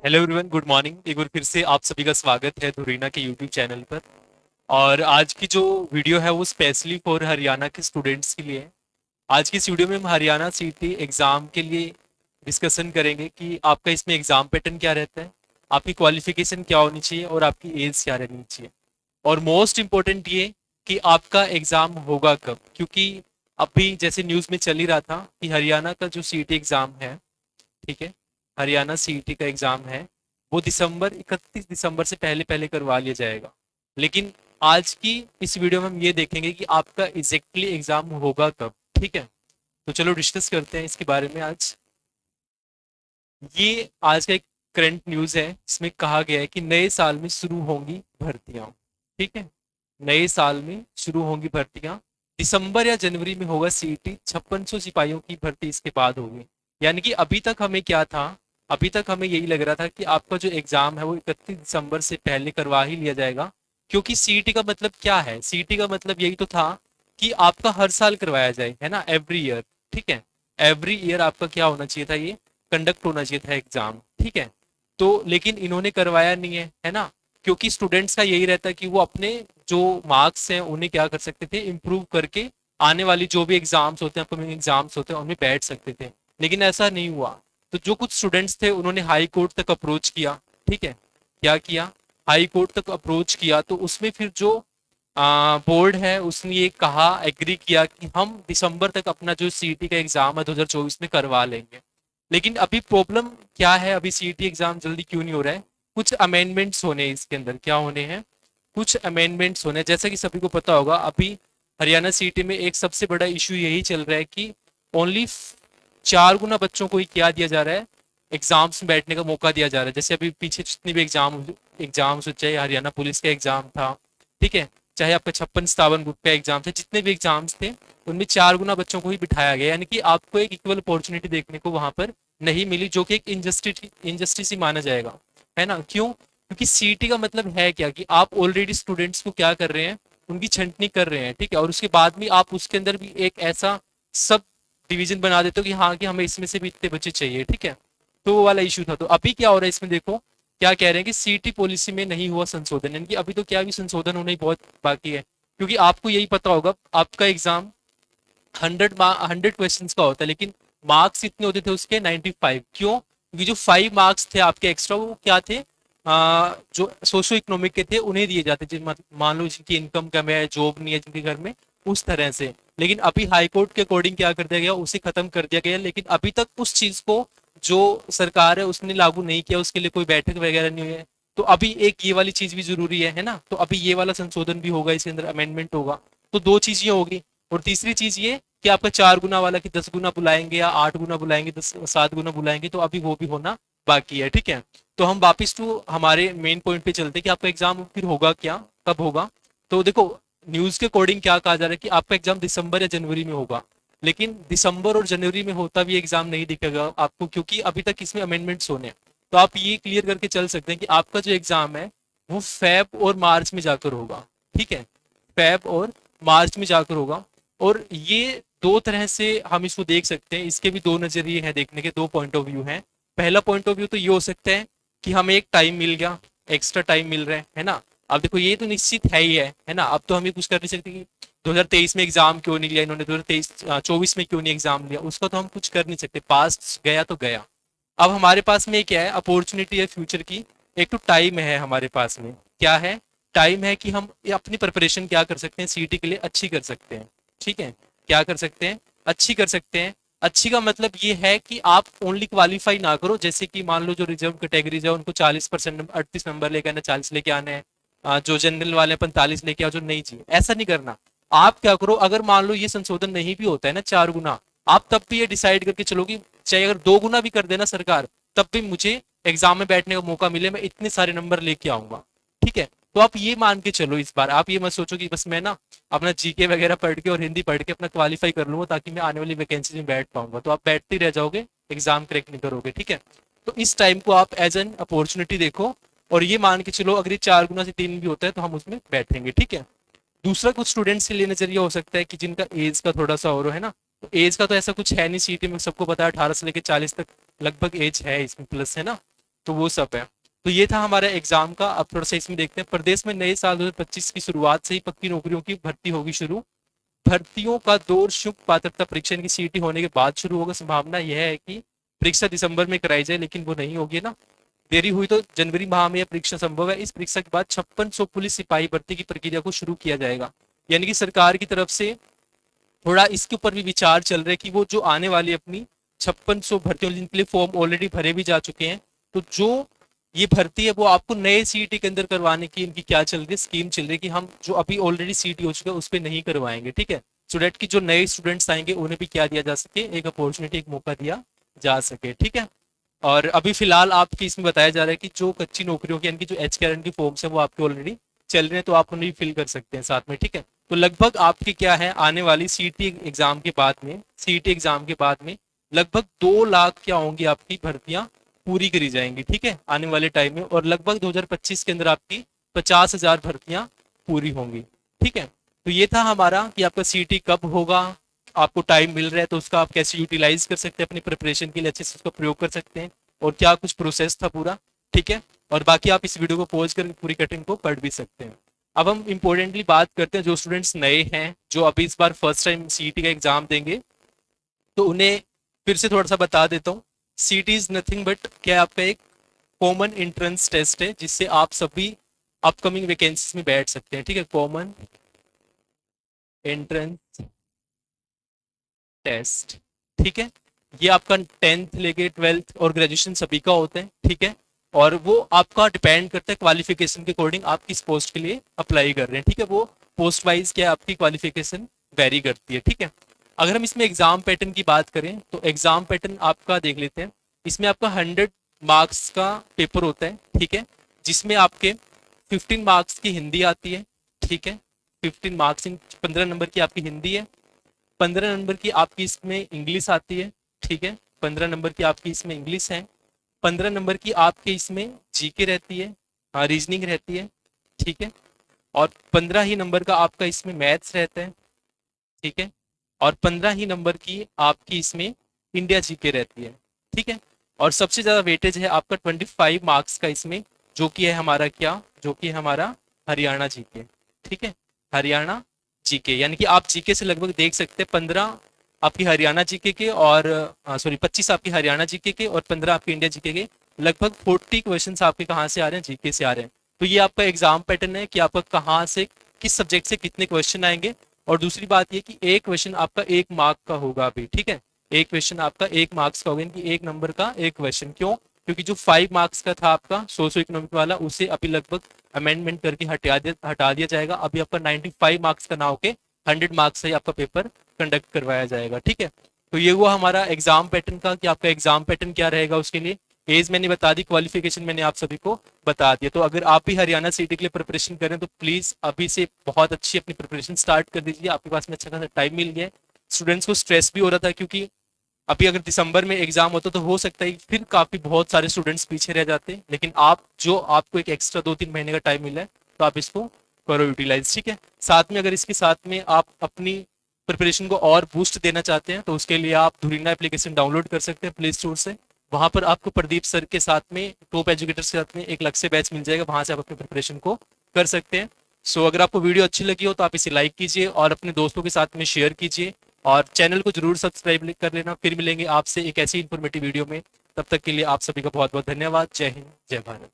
Hello everyone, good morning. एक बार फिर से आप सभी का स्वागत है धुरीना के यूट्यूब चैनल पर। और आज की जो वीडियो है वो स्पेशली फॉर हरियाणा के स्टूडेंट्स के लिए है। आज की इस वीडियो में हम हरियाणा सीटी एग्ज़ाम के लिए डिस्कशन करेंगे कि आपका इसमें एग्ज़ाम पैटर्न क्या रहता है, आपकी क्वालिफिकेशन क्या होनी चाहिए और आपकी एज क्या रहनी चाहिए। और मोस्ट इम्पोर्टेंट ये कि आपका एग्ज़ाम होगा कब, क्योंकि अभी जैसे न्यूज़ में चल ही रहा था कि हरियाणा का जो सीटी एग्ज़ाम है, ठीक है, हरियाणा सीईटी का एग्जाम है, वो 31 दिसंबर से पहले पहले करवा लिया जाएगा। लेकिन आज की इस वीडियो में हम ये देखेंगे कि आपका एग्जैक्टली एग्जाम होगा कब। ठीक है, तो चलो डिस्कस करते हैं इसके बारे में आज। ये आज का एक करंट न्यूज़ है, इसमें कहा गया है कि नए साल में शुरू होंगी भर्तियां। ठीक है, नए साल में शुरू होंगी भर्तियां। दिसंबर या जनवरी में होगा सीईटी, 5600 सिपाहियों की भर्ती इसके बाद होगी। यानी कि अभी तक हमें क्या था, अभी तक हमें यही लग रहा था कि आपका जो एग्जाम है वो 31 दिसंबर से पहले करवा ही लिया जाएगा। क्योंकि सीईटी का मतलब क्या है, सीईटी का मतलब यही तो था कि आपका हर साल करवाया जाए, है ना, एवरी ईयर। ठीक है, एवरी ईयर आपका क्या होना चाहिए था, ये कंडक्ट होना चाहिए था एग्जाम। ठीक है, तो लेकिन इन्होंने करवाया नहीं है ना। क्योंकि स्टूडेंट्स का यही रहता है कि वो अपने जो मार्क्स हैं उन्हें क्या कर सकते थे, इम्प्रूव करके आने वाली जो भी एग्जाम्स होते हैं, अपकमिंग एग्जाम्स होते हैं, उनमें बैठ सकते थे। लेकिन ऐसा नहीं हुआ। तो जो कुछ स्टूडेंट्स थे उन्होंने हाई कोर्ट तक अप्रोच किया। ठीक है, क्या किया, हाई कोर्ट तक अप्रोच किया। तो उसमें फिर जो बोर्ड है उसने ये कहा, एग्री किया कि हम दिसंबर तक अपना जो सीईटी का एग्जाम है 2024 में करवा लेंगे। लेकिन अभी प्रॉब्लम क्या है, अभी सीईटी एग्जाम जल्दी क्यों नहीं हो रहा है? कुछ अमेंडमेंट्स होने हैं इसके अंदर। क्या होने हैं? कुछ अमेंडमेंट्स होने हैं। जैसा कि सभी को पता होगा, अभी हरियाणा सीईटी में एक सबसे बड़ा इशू यही चल रहा है कि ओनली 4 गुना बच्चों को ही क्या दिया जा रहा है, एग्जाम्स में बैठने का मौका दिया जा रहा है। जैसे अभी पीछे जितने भी एग्जाम्स चाहे हरियाणा पुलिस का एग्जाम था, ठीक है, चाहे आपका 56-57 ग्रुप का एग्जाम थे, जितने भी एग्जाम्स थे उनमें 4 गुना बच्चों को ही बिठाया गया। यानी कि आपको एक इक्वल अपॉर्चुनिटी देखने को वहां पर नहीं मिली, जो कि एक इंजस्टिस ही माना जाएगा, है ना। क्यों? क्योंकि सीटी का मतलब है क्या कि आप ऑलरेडी स्टूडेंट्स को क्या कर रहे हैं, उनकी छंटनी कर रहे हैं। ठीक है, और उसके बाद भी आप उसके अंदर भी एक ऐसा सब डिवीजन बना देते हो कि हाँ कि हमें इसमें से भी इतने बच्चे चाहिए। ठीक है, तो वो वाला इशू था। तो अभी क्या हो रहा है इसमें, देखो क्या कह रहे हैं कि सीटी पॉलिसी में नहीं हुआ संशोधन, यानी कि अभी तो क्या भी संशोधन होना ही बहुत बाकी है। क्योंकि आपको यही पता होगा, आपका एग्जाम 100 क्वेश्चन का होता है, लेकिन मार्क्स इतने होते थे उसके 95। क्यों? क्योंकि जो 5 मार्क्स थे आपके एक्स्ट्रा, वो क्या थे, जो सोशो इकोनॉमिक के थे उन्हें दिए जाते, मान लो जिनकी इनकम कम है, जॉब नहीं है जिनके घर में, उस तरह से। लेकिन अभी हाई कोर्ट के अकॉर्डिंग क्या कर दिया गया, उसे खत्म कर दिया गया। लेकिन अभी तक उस चीज को जो सरकार है उसने लागू नहीं किया, उसके लिए कोई बैठक वगैरह नहीं हुई है। तो अभी एक ये वाली चीज भी जरूरी है ना। तो अभी ये वाला संशोधन भी होगा, इसके अंदर अमेंडमेंट होगा। तो दो चीजें होगी। और तीसरी चीज ये कि आपका 4 गुना वाला कि 10 गुना बुलाएंगे या 8 गुना बुलाएंगे, 7 गुना बुलाएंगे, तो अभी वो भी होना बाकी है। ठीक है, तो हम वापिस टू हमारे मेन पॉइंट पे चलते हैं कि आपका एग्जाम फिर होगा क्या, कब होगा। तो देखो, न्यूज के अकॉर्डिंग क्या कहा जा रहा है कि आपका एग्जाम दिसंबर या जनवरी में होगा। लेकिन दिसंबर और जनवरी में होता भी एग्जाम नहीं दिखेगा आपको, क्योंकि अभी तक इसमें अमेंडमेंट्स होने हैं। तो आप ये क्लियर करके चल सकते हैं कि आपका जो एग्जाम है वो फेब और मार्च में जाकर होगा। ठीक है, फेब और मार्च में जाकर होगा। और ये दो तरह से हम इसको देख सकते हैं, इसके भी दो नजरिए हैं देखने के, दो पॉइंट ऑफ व्यू हैं। पहला पॉइंट ऑफ व्यू तो ये हो सकता है कि हमें एक टाइम मिल गया, एक्स्ट्रा टाइम मिल रहा है ना। अब देखो ये तो निश्चित है ही है ना। अब तो हम ये कुछ कर नहीं सकते कि 2023 में एग्जाम क्यों नहीं लिया इन्होंने, 2024 में क्यों नहीं एग्जाम लिया, उसका तो हम कुछ कर नहीं सकते। पास्ट गया तो गया। अब हमारे पास में क्या है, अपॉर्चुनिटी है फ्यूचर की। एक तो टाइम है हमारे पास में, क्या है, टाइम है कि हम अपनी प्रिपरेशन क्या कर सकते हैं, सीटी के लिए अच्छी कर सकते हैं। ठीक है, क्या कर सकते हैं, अच्छी कर सकते हैं। अच्छी का मतलब ये है कि आप ओनली क्वालिफाई ना करो। जैसे कि मान लो जो रिजर्व कैटेगरीज है उनको 40% 38 नंबर लेके आना, 40 लेके आने हैं। जो जनरल वाले 45 लेके आओ, जो नहीं चाहिए, ऐसा नहीं करना। आप क्या करो, अगर मान लो ये संशोधन नहीं भी होता है ना 4 गुना, आप तब भी ये डिसाइड करके चलो कि चाहे अगर 2 गुना भी कर देना सरकार, तब भी मुझे एग्जाम में बैठने का मौका मिले, मैं इतने सारे नंबर लेके आऊंगा। ठीक है, तो आप ये मान के चलो इस बार। आप ये मत सोचो कि बस मैं ना अपना जीके वगैरह पढ़ के और हिंदी पढ़ के अपना क्वालिफाई कर लूंगा ताकि मैं आने वाली वैकेंसी में बैठ पाऊंगा। तो आप बैठते ही रह जाओगे, एग्जाम क्रैक नहीं करोगे। ठीक है, तो इस टाइम को आप एज एन अपॉर्चुनिटी देखो, और ये मान के चलो अगर ये 4 गुना से 3 भी होता है तो हम उसमें बैठेंगे। ठीक है, दूसरा कुछ स्टूडेंट्स के लिए नजरिया हो सकता है कि जिनका एज का थोड़ा सा और है ना। तो एज का तो ऐसा कुछ है नहीं, सीटी में सबको पता है 18 से लेकर 40 तक लगभग एज है इसमें, प्लस है ना। तो वो सब है। तो ये था हमारा एग्जाम का। अब थोड़ा सा इसमें देखते हैं, प्रदेश में नए साल 2025 की शुरुआत से ही पक्की नौकरियों की भर्ती होगी शुरू। भर्तियों का दौर शुल्क पात्रता परीक्षा की सीटी होने के बाद शुरू होगा। संभावना यह है कि परीक्षा दिसंबर में कराई जाए, लेकिन वो नहीं होगी ना, देरी हुई तो जनवरी माह में यह परीक्षा संभव है। इस परीक्षा के बाद 5600 पुलिस सिपाही भर्ती की प्रक्रिया को शुरू किया जाएगा। यानी कि सरकार की तरफ से थोड़ा इसके ऊपर भी विचार चल रहा है कि वो जो आने वाली अपनी 5600 भर्तियों, जिनके लिए फॉर्म ऑलरेडी भरे भी जा चुके हैं, तो जो ये भर्ती है वो आपको नए सीईटी के अंदर करवाने की इनकी क्या चल रही है, स्कीम चल रही है कि हम जो अभी ऑलरेडी सीईटी हो चुका है उस पर नहीं करवाएंगे। ठीक है, सो डेट की जो नए स्टूडेंट्स आएंगे उन्हें भी क्या दिया जा सके, एक अपॉर्चुनिटी, एक मौका दिया जा सके। ठीक है, और अभी फिलहाल आपकी इसमें बताया जा रहा है कि जो कच्ची नौकरियों की यानी कि जो एच की फॉर्म्स है वो आपके ऑलरेडी चल रहे हैं, तो आप उन्हें भी फिल कर सकते हैं साथ में। ठीक है, तो लगभग आपकी क्या है, आने वाली सीईटी एग्जाम के बाद में, सीईटी एग्जाम के बाद में लगभग 2 लाख क्या होंगी आपकी भर्तियां पूरी करी जाएंगी। ठीक है, आने वाले टाइम में, और लगभग 2025 के अंदर आपकी 50,000 भर्तियां पूरी होंगी। ठीक है, तो ये था हमारा कि आपका सीईटी कब होगा, आपको टाइम मिल रहा है तो उसका आप कैसे यूटिलाइज कर सकते हैं, अपनी प्रिपरेशन के लिए अच्छे से उसका प्रयोग कर सकते हैं, और क्या कुछ प्रोसेस था पूरा। ठीक है, और बाकी आप इस वीडियो को पॉज करके पूरी कटिंग को पढ़ भी सकते हैं। अब हम इंपॉर्टेंटली बात करते हैं जो स्टूडेंट्स नए हैं, जो अभी इस बार फर्स्ट टाइम सीईटी का एग्जाम देंगे, तो उन्हें फिर से थोड़ा सा बता देता हूँ। सीईटी इज नथिंग बट क्या, आपका एक कॉमन एंट्रेंस टेस्ट है जिससे आप सभी अपकमिंग वैकेंसीज में बैठ सकते हैं। ठीक है, कॉमन एंट्रेंस टेस्ट। ठीक है, ये आपका 10th लेके 12th और ग्रेजुएशन सभी का होता है। ठीक है, और वो आपका डिपेंड करता है क्वालिफिकेशन के अकॉर्डिंग आप किस पोस्ट के लिए अप्लाई कर रहे हैं। ठीक है, वो पोस्ट वाइज क्या है, आपकी क्वालिफिकेशन वेरी करती है। ठीक है, अगर हम इसमें एग्जाम पैटर्न की बात करें तो एग्जाम पैटर्न आपका देख लेते हैं। इसमें आपका 100 मार्क्स का पेपर होता है। ठीक है, जिसमें आपके 15 मार्क्स की हिंदी आती है। ठीक है, 15 मार्क्स, 15 नंबर की आपकी हिंदी है, 15 नंबर की आपकी इसमें इंग्लिश आती है। ठीक है, 15 नंबर की आपकी इसमें इंग्लिश है, 15 नंबर की आपके इसमें जीके रहती है, हाँ रीजनिंग रहती है। ठीक है, और 15 ही नंबर का आपका इसमें मैथ्स रहता है। ठीक है, और 15 ही नंबर की आपकी इसमें इंडिया जीके रहती है। ठीक है, और सबसे ज्यादा वेटेज है आपका 25 मार्क्स का इसमें, जो कि है हमारा क्या, जो कि है हमारा हरियाणा जीके। ठीक है, हरियाणा जीके, यानी कि आप जीके से लगभग देख सकते हैं 15 आपकी हरियाणा जीके के, और सॉरी 25 आपकी हरियाणा जीके के और 15 आपके इंडिया जीके के, लगभग 40 क्वेश्चन आपके कहाँ से आ रहे हैं, जीके से आ रहे हैं। तो ये आपका एग्जाम पैटर्न है कि आपका कहाँ से, किस सब्जेक्ट से कितने क्वेश्चन आएंगे। और दूसरी बात ये कि एक क्वेश्चन आपका 1 मार्क का होगा अभी। ठीक है, एक क्वेश्चन आपका 1 मार्क्स का होगा, यानी कि 1 नंबर का एक क्वेश्चन। क्यों? क्योंकि जो 5 मार्क्स का था आपका सोशो इकोनॉमिक वाला, उसे अभी लगभग अमेंडमेंट करके हटा दिया जाएगा। अभी आपका 95 मार्क्स का ना होके 100 मार्क्स से आपका पेपर कंडक्ट करवाया जाएगा। ठीक है, तो ये हुआ हमारा एग्जाम पैटर्न का कि आपका एग्जाम पैटर्न क्या रहेगा। उसके लिए एज मैंने बता दी, क्वालिफिकेशन मैंने आप सभी को बता दिया। तो अगर आप भी हरियाणा सीटी के लिए प्रिपरेशन करें तो प्लीज अभी से बहुत अच्छी अपनी प्रिपरेशन स्टार्ट कर दीजिए। आपके पास में अच्छा खासा टाइम मिल गया है। स्टूडेंट्स को स्ट्रेस भी हो रहा था क्योंकि अभी अगर दिसंबर में एग्जाम होता तो हो सकता है फिर काफी बहुत सारे स्टूडेंट्स पीछे रह जाते, लेकिन आप जो आपको एक एक्स्ट्रा 2-3 महीने का टाइम मिला है तो आप इसको करो यूटिलाइज। ठीक है, साथ में अगर इसके साथ में आप अपनी प्रिपरेशन को और बूस्ट देना चाहते हैं तो उसके लिए आप धुरीना एप्लीकेशन डाउनलोड कर सकते हैं प्ले स्टोर से। वहां पर आपको प्रदीप सर के साथ में, टॉप एजुकेटर्स के साथ में एक अलग से बैच मिल जाएगा, वहां से आप अपनी प्रिपरेशन को कर सकते हैं। सो अगर आपको वीडियो अच्छी लगी हो तो आप इसे लाइक कीजिए और अपने दोस्तों के साथ में शेयर कीजिए, और चैनल को जरूर सब्सक्राइब कर लेना। फिर मिलेंगे आपसे एक ऐसी इन्फॉर्मेटिव वीडियो में, तब तक के लिए आप सभी का बहुत बहुत धन्यवाद। जय हिंद, जय भारत।